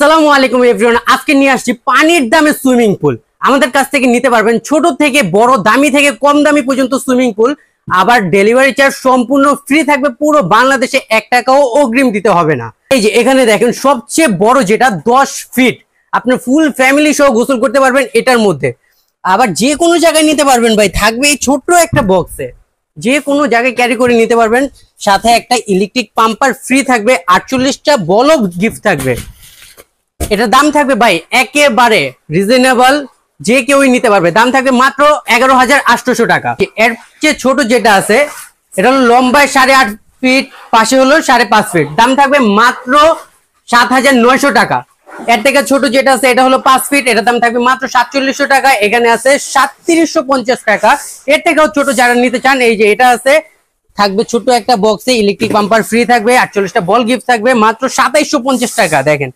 আসসালামু আলাইকুম এভরিওয়ান। আজকে নিয়ে আসছি পানির দামে সুইমিং পুল। আমাদের কাছ থেকে নিতে পারবেন ছোট থেকে বড়, দামি থেকে কম দামি পর্যন্ত সুইমিং পুল। আবার ডেলিভারি চার্জ সম্পূর্ণ ফ্রি থাকবে। পুরো বাংলাদেশে 1 টাকাও অগ্রিম দিতে হবে না। এই যে এখানে দেখেন সবচেয়ে বড় যেটা 10 ফিট, আপনি ফুল ফ্যামিলি সহ গোসল করতে পারবেন এটার মধ্যে। আবার যে কোনো জায়গায় নিতে পারবেন ভাই, থাকবে এই ছোট্ট একটা বক্সে, যে কোনো জায়গায় ক্যারি করে নিতে পারবেন। সাথে একটা ইলেকট্রিক পাম্পার ফ্রি থাকবে, 48টা বলব গিফট থাকবে। এটার দাম থাকবে ভাই একেবারে রিজনেবল, যে কেউই নিতে পারবে। দাম থাকবে মাত্র 11,800 টাকা। এর চেয়ে ছোট যেটা আছে এটা হলো লম্বায় 8.5 ফিট, পাশে হলো 5.5 ফিট। দাম থাকবে মাত্র 7,900 টাকা। এর থেকে ছোট যেটা আছে এটা হলো 5 ফিট, এটার দাম থাকবে মাত্র 4700 টাকা। এখানে আছে 3750 টাকা। এর থেকেও ছোট যারা নিতে চান, এই যে এটা আছে, থাকবে ছোট একটা বক্সে ইলেকট্রিক পাম্পার ফ্রি থাকবে, 48টা বল গিফট থাকবে, মাত্র 2750 টাকা। দেখেন